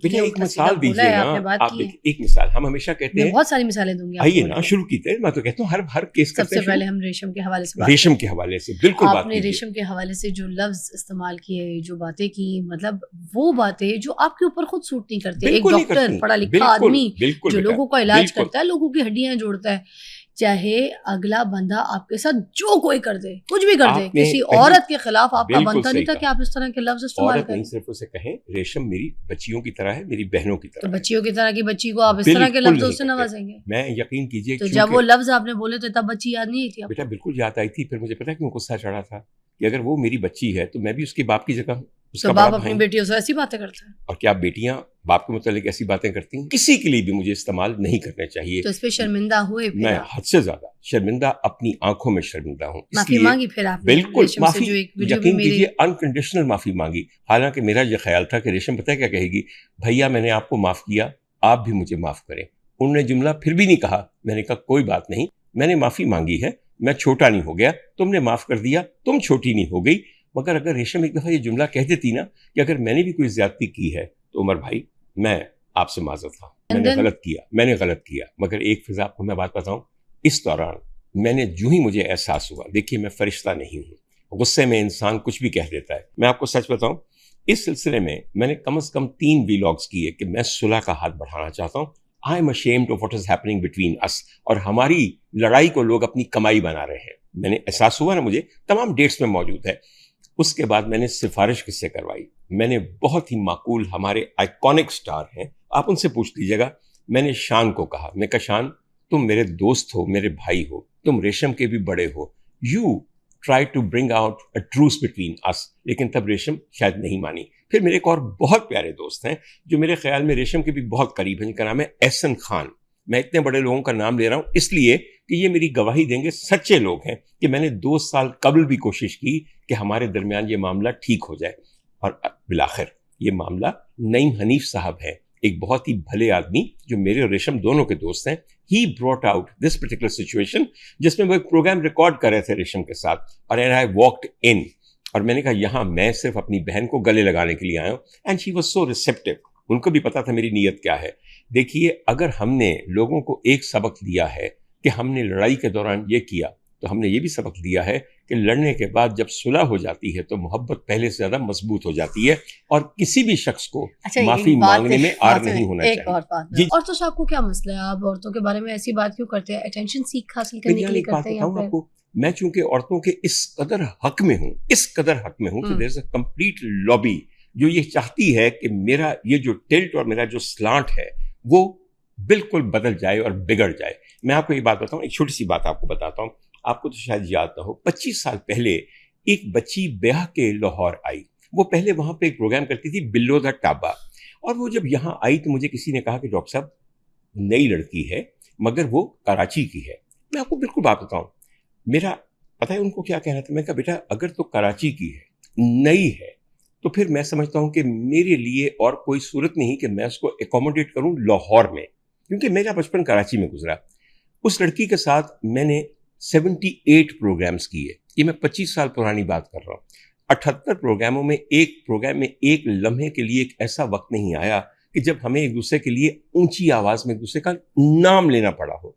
भैया एक उल्टा मिसाल सीधा बोला दीजिए है ना, आपने, बात आप की है। देखिए एक मिसाल हम हमेशा कहते मैं हैं, बहुत सारी मिसालें दूंगी आइए आपको ना बोलिए। शुरू कीजिए। मैं तो कहता हूँ हर केस करते सबसे हैं पहले शुरू हम रेशम के हवाले से बात रेशम करते के हैं। हवाले से, बिल्कुल बात आपने कीजिए। रेशम के हवाले से जो लफ्ज इस्तेमाल किए, जो बातें की, मतलब वो बातें जो आपके ऊपर खुद सूट नहीं करती। एक बिल्कुल नहीं डॉक्टर, करती, पढ़ा लिखा बिल्कुल आदमी बिल्कुल जो बेटा, लोगों का इलाज बिल्कुल। करता है, लोगों की हड्डियां जोड़ता है, चाहे अगला बंदा आपके साथ जो कोई कर दे, कुछ भी कर दे, आपने किसी पहली औरत के खिलाफ आपका बिल्कुल बनता सही नहीं था कहा। कि आप इस तरह के लफ्ज इस्तेमाल औरत नहीं करें। सिर्फ उसे कहें, रेशम मेरी बच्चियों की तरह है, मेरी बहनों की तो तरह है। बच्चियों की तरह की बच्ची को आप इस तरह के बिल्कुल लफ्जों नहीं से करते। नवाजेंगे? मैं यकीन कीजिए तो जब वो चूंकि लफ्ज आपने बोले तो तब बच्ची याद नहीं आई थी बेटा आपको? बिल्कुल याद आई थी। फिर मुझे पता है क्यों गुस्सा चढ़ा था कि अगर वो मेरी बच्ची है तो मैं भी उसके बाप की जगह हूँ, तो उसका बड़ा बाप अपनी भाई। बेटियों से ऐसी बातें करता है? और क्या बेटियां बाप के मुतालिक ऐसी बातें करती हैं? किसी के लिए भी मुझे इस्तेमाल नहीं करने चाहिए। तो इस पे शर्मिंदा हुए फिर मैं आप? हद से ज्यादा शर्मिंदा, अपनी आंखों में शर्मिंदा हूँ। माफी इसलिए मांगी फिर आपने बिल्कुल रेशम से, माफी, जो एक वीडियो भी यकीन मेरे कीजिए अनकंडीशनल माफी मांगी। हालांकि मेरा यह ख्याल था कि रेशम पता है क्या कहेगी, भैया मैंने आपको माफ किया, आप भी मुझे माफ करें। उन्होंने जुमला फिर भी नहीं कहा। मैंने कहा कोई बात नहीं, मैंने माफी मांगी है, मैं छोटा नहीं हो गया, तुमने माफ कर दिया, तुम छोटी नहीं हो गई। मगर अगर रेशम एक दफा ये जुमला कह देती ना कि अगर मैंने भी कोई ज्यादती की है तो उमर भाई मैं आपसे माजरत था, मैंने गलत किया। मगर एक फिजा आपको मैं बात बताऊं, इस दौरान मैंने जो ही मुझे एहसास हुआ, देखिए मैं फरिश्ता नहीं हूँ, गुस्से में इंसान कुछ भी कह देता है। मैं आपको सच बताऊं, इस सिलसिले में मैंने कम से कम 3 व्लॉग्स किए कि मैं सुलह का हाथ बढ़ाना चाहता हूँ। I am ashamed of what is happening between us, और हमारी लड़ाई को लोग अपनी कमाई बना रहे हैं। मैंने एहसास हुआ ना, मुझे तमाम डेट्स में मौजूद है। उसके बाद मैंने सिफारिश किससे करवाई? मैंने बहुत ही माकूल, हमारे आइकॉनिक स्टार हैं, आप उनसे पूछ लीजिएगा। मैंने शान को कहा, मैं कहा शान तुम मेरे दोस्त हो, मेरे भाई हो, तुम रेशम के भी बड़े हो, you try to bring out a truce between us. लेकिन तब रेशम शायद नहीं मानी। फिर मेरे एक और बहुत प्यारे दोस्त हैं जो मेरे ख्याल में रेशम के भी बहुत करीब हैं, जिनका नाम है एहसन खान। मैं इतने बड़े लोगों का नाम ले रहा हूं इसलिए कि ये मेरी गवाही देंगे, सच्चे लोग हैं, कि मैंने 2 साल कबल भी कोशिश की कि हमारे दरमियान ये मामला ठीक हो जाए। और बिलाखिर ये मामला नईम हनीफ साहब है, एक बहुत ही भले आदमी जो मेरे और रेशम दोनों के दोस्त हैं। He brought out this particular situation, जिसमें वो एक प्रोग्राम रिकॉर्ड कर रहे थे रेशम के साथ, और आई वॉक्ड इन, और मैंने कहा यहाँ मैं सिर्फ अपनी बहन को गले लगाने के लिए आया हूँ। And she was so receptive, उनको भी पता था मेरी नीयत क्या है। देखिए अगर हमने लोगों को एक सबक दिया है कि हमने लड़ाई के दौरान ये किया, तो हमने ये भी सबक दिया है कि लड़ने के बाद जब सुलह हो जाती है तो मोहब्बत पहले से ज्यादा मजबूत हो जाती है, और किसी भी शख्स को माफी मांगने में आर नहीं होना चाहिए। और बात जी औरतों से आपको क्या मसला है? आप औरतों के बारे में ऐसी बात क्यों करते हैं? अटेंशन सीख हासिल करने के लिए एक बात करते हैं यहाँ बताऊं पे? आपको, मैं चूंकि औरतों के इस कदर हक में हूं, तो there is a complete lobby जो ये चाहती है कि मेरा ये जो टिल्ट और मेरा जो स्लांट है वो बिल्कुल बदल जाए और बिगड़ जाए। मैं आपको एक बात बताऊं, एक छोटी सी बात आपको बताता हूं, आपको तो शायद याद ना हो। 25 साल पहले एक बच्ची ब्याह के लाहौर आई। वो पहले वहां पे एक प्रोग्राम करती थी, बिल्लो द टाबा, और वो जब यहाँ आई तो मुझे किसी ने कहा कि डॉक्टर साहब नई लड़की है मगर वो कराची की है। मैं आपको बिल्कुल बात बताऊं, मेरा पता है उनको क्या कहना था। मैं कहा बेटा अगर तो कराची की है, नई है, तो फिर मैं समझता हूं कि मेरे लिए और कोई सूरत नहीं कि मैं उसको एकोमोडेट करूं लाहौर में, क्योंकि मेरा बचपन कराची में गुजरा। उस लड़की के साथ मैंने 78 प्रोग्राम्स किए। ये मैं 25 साल पुरानी बात कर रहा हूँ। 78 प्रोग्रामों में एक प्रोग्राम में एक लम्हे के लिए एक ऐसा वक्त नहीं आया कि जब हमें एक दूसरे के लिए ऊंची आवाज में एक दूसरे का नाम लेना पड़ा हो।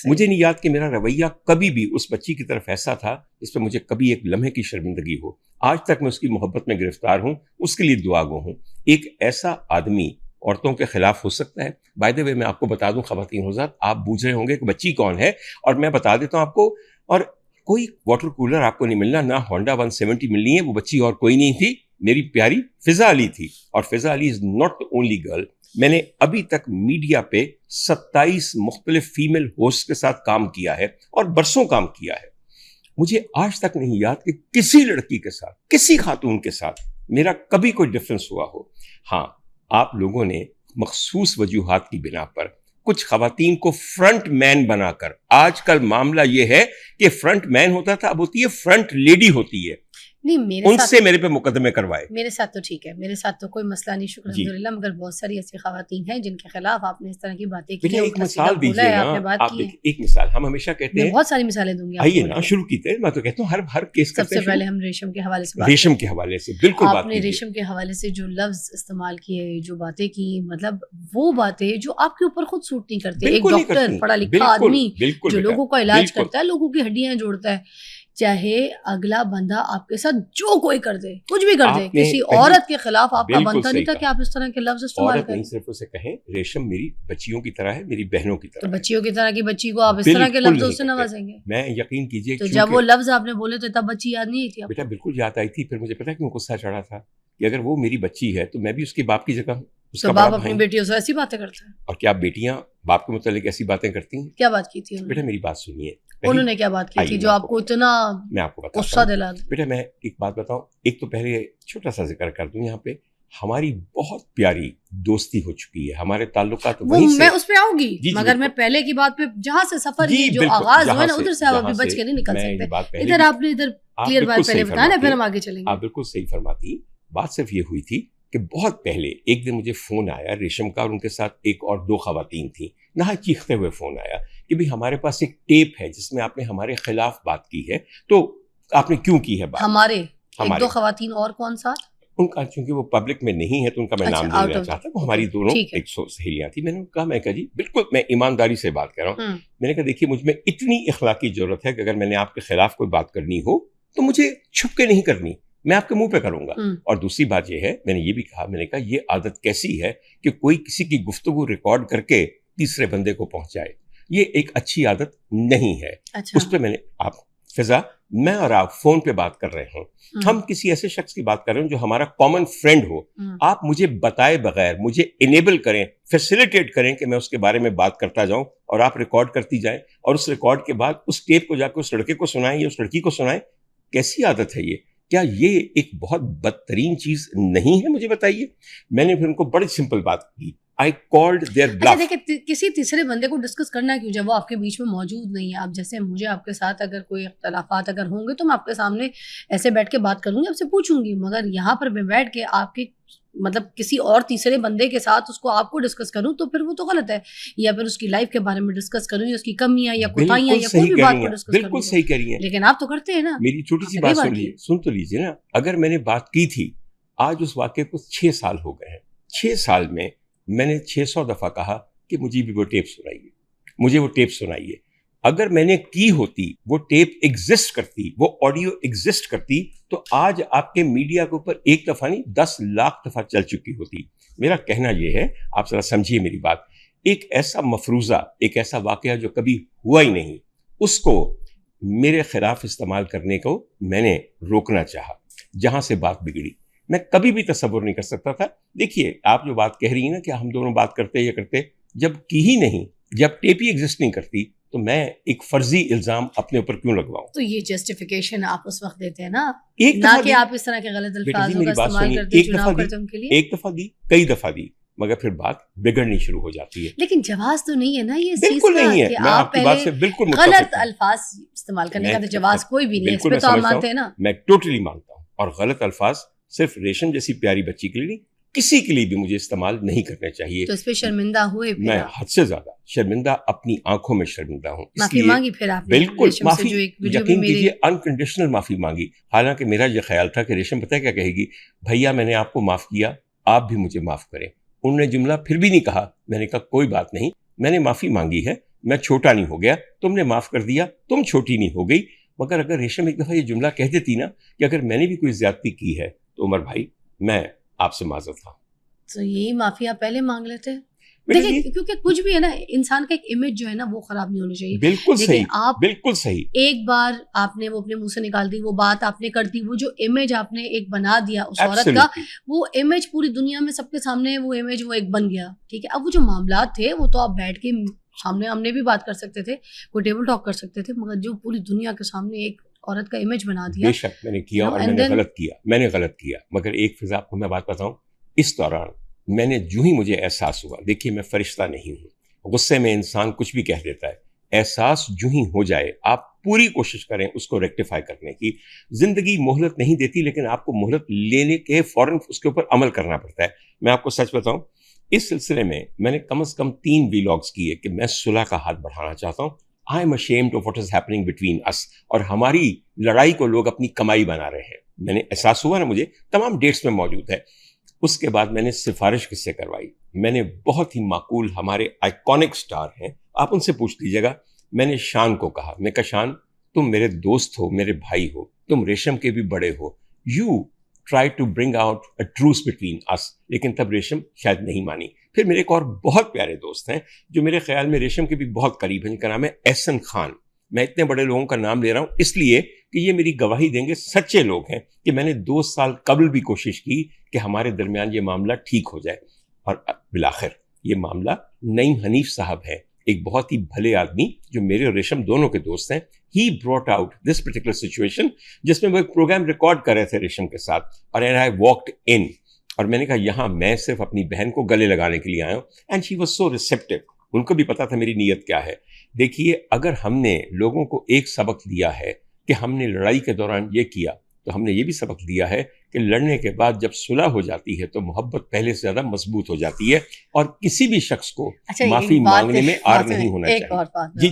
मुझे नहीं याद कि मेरा रवैया कभी भी उस बच्ची की तरफ ऐसा था जिस पर मुझे कभी एक लम्हे की शर्मिंदगी हो। आज तक मैं उसकी मोहब्बत में गिरफ्तार हूं, उसके लिए दुआ गो हूं। एक ऐसा आदमी औरतों के खिलाफ हो सकता है। बाय द वे मैं आपको बता दूं ख़वातीन हुज़ात, आप पूछ रहे होंगे कि बच्ची कौन है, और मैं बता देता हूं आपको। और कोई वाटर कूलर आपको नहीं मिलना, ना होंडा 170 मिलनी है। वो बच्ची और कोई नहीं थी, मेरी प्यारी फिजा अली थी। और Fiza Ali is not the only girl. मैंने अभी तक मीडिया पे 27 मुख्तलिफ फीमेल होस्ट के साथ काम किया है और बरसों काम किया है। मुझे आज तक नहीं याद कि किसी लड़की के साथ, किसी खातून के साथ मेरा कभी कोई डिफरेंस हुआ हो। हाँ, आप लोगों ने मखसूस वजूहात की बिना पर कुछ खवातीन को फ्रंट मैन बनाकर, आजकल मामला यह है कि फ्रंट मैन होता था, अब होती है फ्रंट लेडी होती है। नहीं मेरे साथ उनसे मेरे पे मुकदमे करवाए। मेरे साथ तो ठीक है, मेरे साथ तो कोई मसला नहीं, शुक्र जी। अल्हम्दुलिल्लाह, मगर बहुत सारी ऐसी खवातीन हैं जिनके खिलाफ आपने इस तरह की बातें की बेटा हैं, एक उल्टा मिसाल सीधा बोला दीजिए है, ना, आपने बात आप की है। देखिए एक मिसाल, हम हमेशा कहते मैं हैं, बहुत सारी मिसालें दूंगी आइए आपको ना बोलिए। शुरू कीजिए, मैं तो कहता हूँ हर केस करते सबसे हैं पहले शुरू। हम रेशम के हवाले से बात रेशम करते के हैं। हवाले से बिल्कुल बात आपने कीजिए। रेशम के हवाले से जो लफ्ज इस्तेमाल किए, जो बातें की, मतलब वो बातें जो आपके ऊपर खुद सूट नहीं करती। एक बिल्कुल नहीं डॉक्टर, करती, पढ़ा लिखा बिल्कुल आदमी बिल्कुल जो बेटा, लोगों का इलाज बिल्कुल। करता है, लोगों की हड्डियां जोड़ता है, चाहे अगला बंदा आपके साथ जो कोई कर दे, कुछ भी कर दे, आपने किसी पहली- औरत के खिलाफ आपका बिल्कुल बनता नहीं सही था कहा। कि आप इस तरह के लफ्ज इस्तेमाल औरत नहीं करें। सिर्फ उसे कहें, रेशम मेरी बच्चियों की तरह है, मेरी बहनों की तो तरह है। बच्चियों की तरह की बच्ची को आप इस तरह के बिल्कुल लफ्जों नहीं से करते। नवाजेंगे? मैं यकीन कीजिए, तो जब चूंकि वो लफ्ज आपने बोले थे तब बच्ची याद नहीं आई थी आपको? बेटा बिल्कुल याद आई थी, फिर मुझे पता है क्यों गुस्सा चढ़ा था कि अगर वो मेरी बच्ची है तो मैं भी उसके बाप की जगह हूँ, उसका तो बड़ा बाप भाई अपनी हूँ। बेटियों से ऐसी बातें करते हैं? और क्या बेटियां बाप के मुतालिक ऐसी बातें करती हैं? क्या बात की थी बेटा उन्होंने? मेरी बात सुनिए। उन्होंने क्या बात की आइए, थी मैं जो आपको आपको इतना मैं आपको बताता गुस्सा हूँ। दिला दी? बेटा मैं एक बात बताऊं, एक तो पहले छोटा सा जिक्र कर दूं, यहाँ पे हमारी बहुत प्यारी दोस्ती हो चुकी है, हमारे ताल्लुकात वो वहीं से। मैं उस पे आऊंगी, जी, मगर मैं बिल्कुल। पहले की बात पे, जहां से सफर जी, की जो बिल्कुल, आगाज हुआ जहाँ ना, से- उधर से आप जहाँ अभी बच से के नहीं निकल मैं ये बात सकते। पहले इधर भी- आपने इधर आप क्लियर बिल्कुल बात पहले सही बताया ना, फिर फरमाती हम हैं। आगे चलेंगे। आप बिल्कुल सही फरमाती। बात सिर्फ ये हुई थी कि बहुत पहले एक दिन मुझे फोन आया रेशम का, और उनके साथ एक और दो खवातीन थी, नहा चीखते हुए फोन आया कि भाई हमारे पास एक टेप है जिसमें आपने हमारे खिलाफ बात की है, तो आपने क्यों की है बात? हमारे एक हमारे दो खवातीन और कौन साथ? उनका, चूंकि वो पब्लिक में नहीं है तो उनका मैं अच्छा, नाम out लेना of- चाहता, वो okay, हमारी दोनों ठीक है। एक सहेलियां थी। मैंने कहा, मैं कहा जी बिल्कुल, मैं ईमानदारी से बात कर रहा हूँ। हम्म, मैंने कहा देखिए, मुझ में इतनी इखलाकी जरूरत है कि अगर मैंने आपके खिलाफ कोई बात करनी हो तो मुझे छुप के नहीं करनी, मैं आपके मुंह पे करूंगा। हम्म। और दूसरी बात यह है, मैंने ये भी कहा, मैंने कहा ये आदत कैसी है कि कोई किसी की गुफ्तगू रिकॉर्ड करके तीसरे बंदे को पहुंचाए, ये एक अच्छी आदत नहीं है। अच्छा। उस पर मैंने, आप फिजा, मैं और आप फोन पे बात कर रहे हो, हम्म, हम किसी ऐसे शख्स की बात कर रहे हो जो हमारा कॉमन फ्रेंड हो, हम्म। आप मुझे बताए बगैर मुझे इनेबल करें, फैसिलिटेट करें कि मैं उसके बारे में बात करता जाऊं, और आप रिकॉर्ड करती जाएं, और उस रिकॉर्ड के बाद उस टेप को जाकर उस लड़के को सुनाएं या उस लड़की को सुनाएं। कैसी आदत है ये? क्या ये एक बहुत बदतरीन चीज नहीं है? मुझे बताइए। मैंने फिर उनको बड़ी सिंपल बात की, आई कॉल्ड देयर अच्छा ब्लफ। देखिए, किसी तीसरे बंदे को डिस्कस करना क्यों जब वो आपके बीच में मौजूद नहीं है? आप जैसे, मुझे आपके साथ अगर कोई इख्तलाफात अगर होंगे तो मैं आपके सामने ऐसे बैठ के बात करूंगी, आपसे पूछूंगी, मगर यहाँ पर मैं बैठ के आपके मतलब किसी और तीसरे बंदे के साथ उसको आपको डिस्कस करूं तो फिर वो तो गलत है। या फिर उसकी लाइफ के बारे में डिस्कस करूं, या उसकी कमियां या कोताहियां बिल्कुल या सही कोई भी कह बात रही को हैं, डिस्कस बिल्कुल करूं। सही कह रही हैं। लेकिन आप तो करते हैं ना। मेरी छोटी सी आपने बात कई बार सुन लीजिए, की। सुन तो लीजिए ना। अगर मैंने बात की थी, आज उस वाक्य को 6 साल हो गए हैं, 6 साल में मैंने 600 दफा कहा कि मुझे भी वो टेप सुनाइए, मुझे वो टेप सुनाइए। अगर मैंने की होती, वो टेप एग्जिस्ट करती, वो ऑडियो एग्जिस्ट करती, तो आज आपके मीडिया के ऊपर एक दफा नहीं 10 लाख दफा चल चुकी होती। मेरा कहना यह है, आप जरा समझिए मेरी बात, एक ऐसा मफरूजा, एक ऐसा वाकया जो कभी हुआ ही नहीं, उसको मेरे खिलाफ इस्तेमाल करने को मैंने रोकना चाहा, जहां से बात बिगड़ी। मैं कभी भी तसव्वुर नहीं कर सकता था। देखिए, आप जो बात कह रही हैं ना कि हम दोनों बात करते या करते, जब की ही नहीं, जब टेप ही एग्जिस्ट नहीं करती, तो मैं एक फर्जी इल्जाम अपने ऊपर क्यों लगवाऊं? तो ये जस्टिफिकेशन आप उस वक्त देते हैं ना, एक ना दफा कि दी, आप इस तरह के गलत बेटा जी अल्फाजों का मेरी बात इस्तेमाल सुनिए, करते, एक दफा चुनाव दी, करते उनके लिए। एक दफा दी, कई दफा दी, मगर फिर बात बिगड़नी शुरू हो जाती है। लेकिन जवाब तो नहीं है ना ये चीज बिल्कुल का नहीं है, कि मैं आप आपकी बात से पहले बिल्कुल गलत मुत्तफिक हूं। अल्फाज इस्तेमाल करने का मैं तो जवाब कोई भी नहीं है, इस बिल्कुल पे मैं तो आप समझता मानते हैं ना। हूं, मैं टोटली मानता हूं, और गलत अल्फाज सिर्फ रेशम जैसी प्यारी बच्ची के लिए नहीं, किसी के लिए भी मुझे इस्तेमाल नहीं करने चाहिए। तो इस पे शर्मिंदा हुए फिर मैं आप? हद से ज्यादा शर्मिंदा, अपनी आंखों में शर्मिंदा हूं। माफी इसलिए मांगी फिर आपने बिल्कुल रेशम से माफी, जो एक वीडियो भी यकीन मेरे कीजिए अनकंडीशनल माफी मांगी। हालांकि मेरा यह ख्याल था कि रेशम पता है क्या कहेगी, भैया मैंने आपको माफ किया, आप भी मुझे माफ करें। उन्होंने जुमला फिर भी नहीं कहा। मैंने कहा कोई बात नहीं, मैंने माफी मांगी है, मैं छोटा नहीं हो गया, तुमने माफ कर दिया, तुम छोटी नहीं हो गई। मगर अगर रेशम एक दफा ये जुमला कह देती ना कि अगर मैंने भी कोई ज्यादती की है तो उमर भाई मैं आपसे माजरत था। तो यही माफी आप पहले मांग लेते। बेटा देखिए, जी, क्योंकि कुछ भी है ना, इंसान का एक इमेज जो है ना वो खराब नहीं होनी चाहिए। बिल्कुल देखिए, सही, आप बिल्कुल सही। एक बार आपने वो अपने मुंह से निकाल दी, वो बात आपने कर दी, वो जो इमेज आपने एक बना दिया उस औरत का, Absolutely. वो इमेज पूरी दुनिया में सबके सामने वो इमेज वो एक बन गया। ठीक है, अब वो जो मामलात थे वो तो आप बैठ के सामने हमने भी बात कर सकते थे, कोई टेबल टॉक कर सकते थे, मगर जो पूरी दुनिया के सामने एक औरत का इमेज बना दिया। बेशक मैंने किया No, और and मैंने then- गलत किया। मगर एक फिजा आपको मैं बात बताऊं, इस दौरान मैंने जो ही मुझे एहसास हुआ, देखिए मैं फरिश्ता नहीं हूं, गुस्से में इंसान कुछ भी कह देता है, एहसास जो ही हो जाए, आप पूरी कोशिश करें उसको रेक्टिफाई करने की। जिंदगी मोहलत नहीं देती, लेकिन आपको मोहलत लेने के फौरन उसके ऊपर अमल करना पड़ता है। मैं आपको सच बताऊं, इस सिलसिले में मैंने कम से कम 3 व्लॉग्स किए कि मैं सुलह का हाथ बढ़ाना चाहता हूं। I am ashamed of what is happening between us, और हमारी लड़ाई को लोग अपनी कमाई बना रहे हैं। मैंने एहसास हुआ ना, मुझे तमाम डेट्स में मौजूद है। उसके बाद मैंने सिफारिश किससे करवाई? मैंने बहुत ही माकूल, हमारे आइकॉनिक स्टार हैं, आप उनसे पूछ लीजिएगा। मैंने शान को कहा, मैं कहा शान, तुम मेरे दोस्त हो, मेरे भाई हो, तुम रेशम के भी बड़े हो, you try to bring out a truce between us. लेकिन तब रेशम शायद नहीं मानी। फिर मेरे एक और बहुत प्यारे दोस्त हैं जो मेरे ख्याल में रेशम के भी बहुत करीब हैं, जिनका नाम है एहसन खान। मैं इतने बड़े लोगों का नाम ले रहा हूं इसलिए कि ये मेरी गवाही देंगे, सच्चे लोग हैं, कि मैंने 2 साल कबल भी कोशिश की कि हमारे दरमियान ये मामला ठीक हो जाए। और बिलाखिर ये मामला नईम हनीफ साहब है, एक बहुत ही भले आदमी जो मेरे और रेशम दोनों के दोस्त हैं। He brought out this particular situation, जिसमें वो एक प्रोग्राम रिकॉर्ड कर रहे थे रेशम के साथ, और आई वॉक्ड इन, और मैंने कहा यहाँ मैं सिर्फ अपनी बहन को गले लगाने के लिए आया हूँ। And she was so receptive, उनको भी पता था मेरी नीयत क्या है। देखिए, अगर हमने लोगों को एक सबक दिया है कि हमने लड़ाई के दौरान ये किया, तो हमने ये भी सबक दिया है कि लड़ने के बाद जब सुलह हो जाती है तो मोहब्बत पहले से ज्यादा मजबूत हो जाती है, और किसी भी शख्स को अच्छा, माफी एक बात मांगने में आर नहीं होना एक चाहिए। और बात जी